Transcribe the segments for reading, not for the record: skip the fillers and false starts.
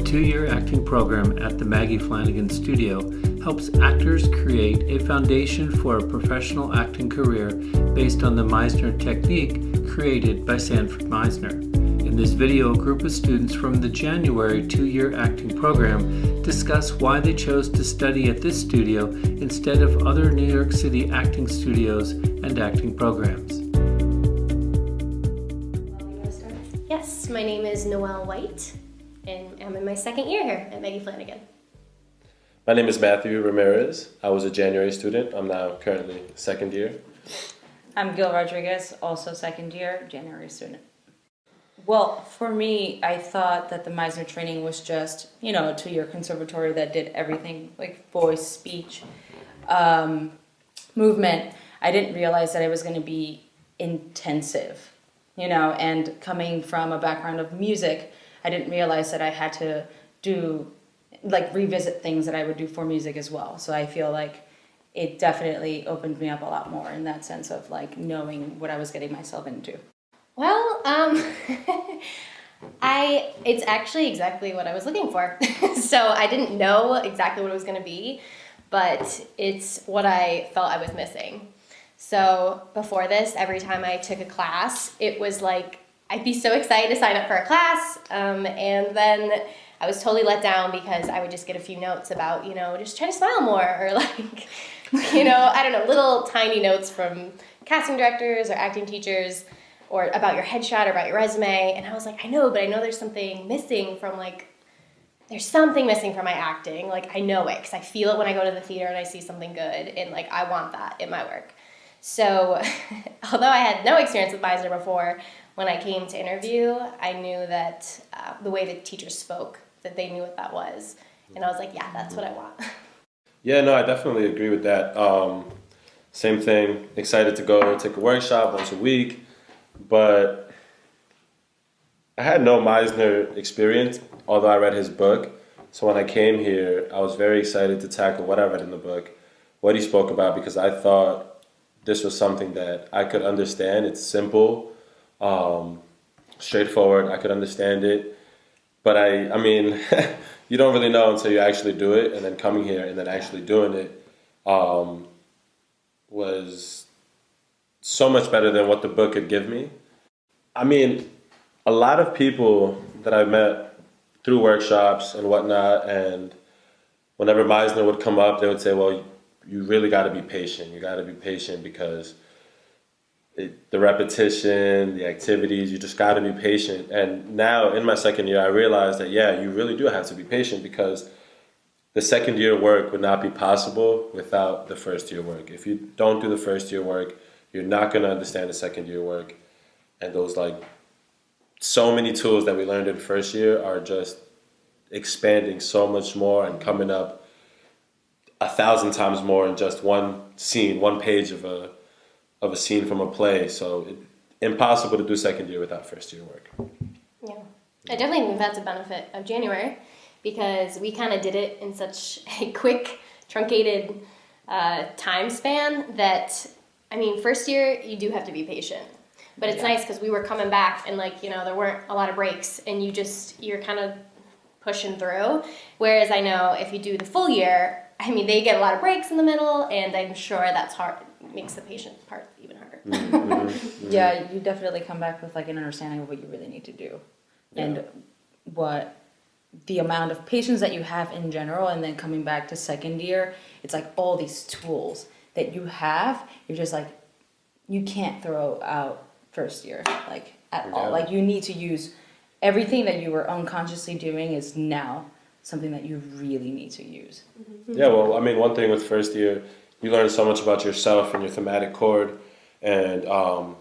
2-year acting program at the Maggie Flanigan Studio helps actors create a foundation for a professional acting career based on the Meisner technique created by Sanford Meisner. In this video, a group of students from the January 2-year acting program discuss why they chose to study at this studio instead of other New York City acting studios and acting programs. Yes, my name is Noelle White, and I'm in my second year here at Maggie Flanigan. My name is Matthew Ramirez. I was a January student. I'm now currently second year. I'm Gil Rodriguez, also second year, January student. Well, for me, I thought that the Meisner training was just, a 2-year conservatory that did everything, like voice, speech, movement. I didn't realize that it was going to be intensive, and coming from a background of music, I didn't realize that I had to revisit things that I would do for music as well. So I feel like it definitely opened me up a lot more in that sense of knowing what I was getting myself into. Well, it's actually exactly what I was looking for. So I didn't know exactly what it was going to be, but it's what I felt I was missing. So before this, every time I took a class, it was like, I'd be so excited to sign up for a class, and then I was totally let down because I would just get a few notes about, just try to smile more, or I don't know, little tiny notes from casting directors or acting teachers, or about your headshot or about your resume, and I was like, I know there's something missing from there's something missing from my acting. I know it because I feel it when I go to the theater and I see something good, and I want that in my work. So although I had no experience with Meisner before, when I came to interview, I knew that the way the teachers spoke, that they knew what that was, and I was like, yeah, that's what I want. Yeah, no, I definitely agree with that. Same thing, excited to go take a workshop once a week. But I had no Meisner experience, although I read his book. So when I came here, I was very excited to tackle what I read in the book, what he spoke about, because I thought this was something that I could understand. It's simple, straightforward. I could understand it. But I mean, you don't really know until you actually do it. And then coming here and then actually doing it was so much better than what the book could give me. I mean, a lot of people that I met through workshops and whatnot, and whenever Meisner would come up, they would say, well, you really got to be patient. You got to be patient because the repetition, the activities, you just got to be patient. And now in my second year, I realized that, yeah, you really do have to be patient because the second year work would not be possible without the first year work. If you don't do the first year work, you're not going to understand the second year work. And those so many tools that we learned in first year are just expanding so much more and coming up 1,000 times more in just one scene, one page of a scene from a play. So impossible to do second year without first year work. Yeah, I definitely think that's a benefit of January because we kind of did it in such a quick, truncated time span that, first year you do have to be patient. But it's nice because we were coming back and there weren't a lot of breaks and you're kind of pushing through. Whereas I know if you do the full year, they get a lot of breaks in the middle, and I'm sure that's hard. It makes the patient part even harder. Mm-hmm. Yeah, you definitely come back with an understanding of what you really need to do, and what the amount of patience that you have in general, and then coming back to second year, it's all these tools that you have. You're just you can't throw out first year at all. You need to use everything that you were unconsciously doing is now something that you really need to use. Yeah, well, one thing with first year, you learn so much about yourself and your thematic chord and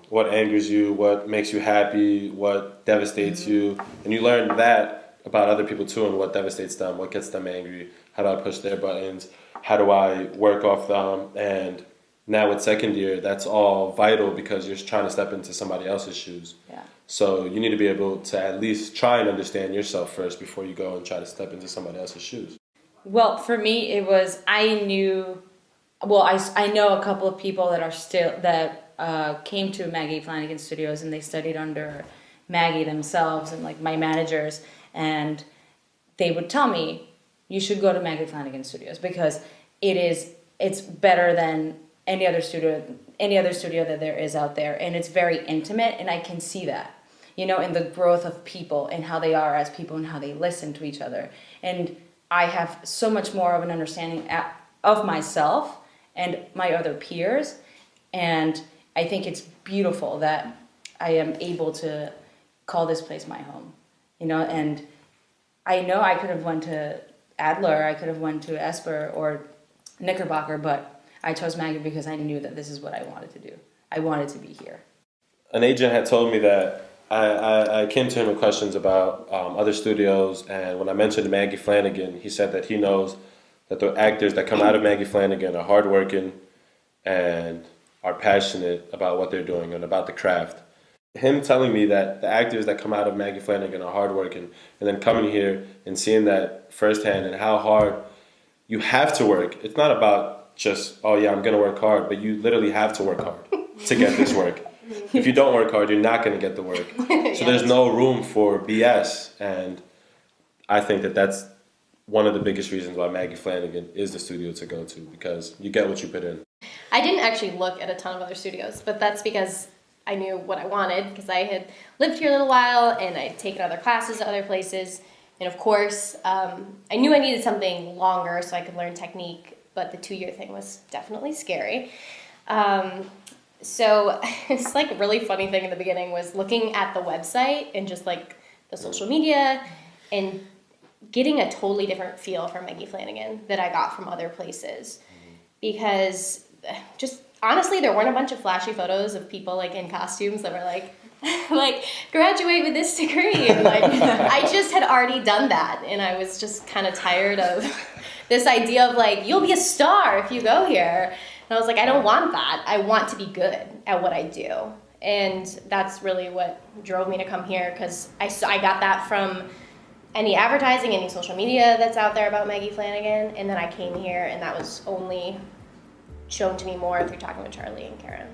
what angers you, what makes you happy, what devastates you. And you learn that about other people too and what devastates them, what gets them angry, how do I push their buttons, how do I work off them. And now with second year, that's all vital because you're trying to step into somebody else's shoes. Yeah. So you need to be able to at least try and understand yourself first before you go and try to step into somebody else's shoes. Well, for me, it was, I know a couple of people that came to Maggie Flanigan Studios and they studied under Maggie themselves and my managers, and they would tell me, you should go to Maggie Flanigan Studios because it's better than any other studio that there is out there, and it's very intimate, and I can see that, in the growth of people and how they are as people and how they listen to each other. And I have so much more of an understanding of myself and my other peers, and I think it's beautiful that I am able to call this place my home, and I know I could have went to Adler, I could have went to Esper or Knickerbocker, but I chose Maggie because I knew that this is what I wanted to do. I wanted to be here. An agent had told me that I came to him with questions about other studios, and when I mentioned Maggie Flanigan, he said that he knows that the actors that come out of Maggie Flanigan are hardworking and are passionate about what they're doing and about the craft. Him telling me that the actors that come out of Maggie Flanigan are hardworking, and then coming here and seeing that firsthand and how hard you have to work. It's not about just, oh yeah, I'm going to work hard, but you literally have to work hard to get this work. If you don't work hard, you're not going to get the work. So there's no room for BS, and I think that that's one of the biggest reasons why Maggie Flanigan is the studio to go to, because you get what you put in. I didn't actually look at a ton of other studios, but that's because I knew what I wanted, because I had lived here a little while and I'd taken other classes at other places. And of course, I knew I needed something longer so I could learn technique, but the 2-year thing was definitely scary. So it's like a really funny thing in the beginning was looking at the website and just like the social media and getting a totally different feel from Maggie Flanigan that I got from other places. Because just honestly, there weren't a bunch of flashy photos of people like in costumes that were like graduate with this degree. And like, I just had already done that. And I was just kind of tired of this idea of like, you'll be a star if you go here. And I was like, I don't want that. I want to be good at what I do. And that's really what drove me to come here, because I got that from any advertising, any social media that's out there about Maggie Flanigan. And then I came here, and that was only shown to me more through talking with Charlie and Karen.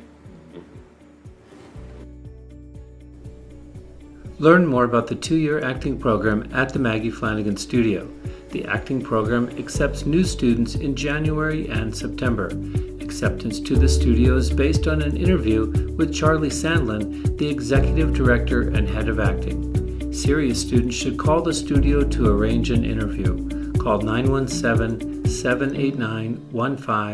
Learn more about the 2-year acting program at the Maggie Flanigan Studio. The acting program accepts new students in January and September. Acceptance to the studio is based on an interview with Charlie Sandlin, the executive director and head of acting. Serious students should call the studio to arrange an interview. Call 917-789-15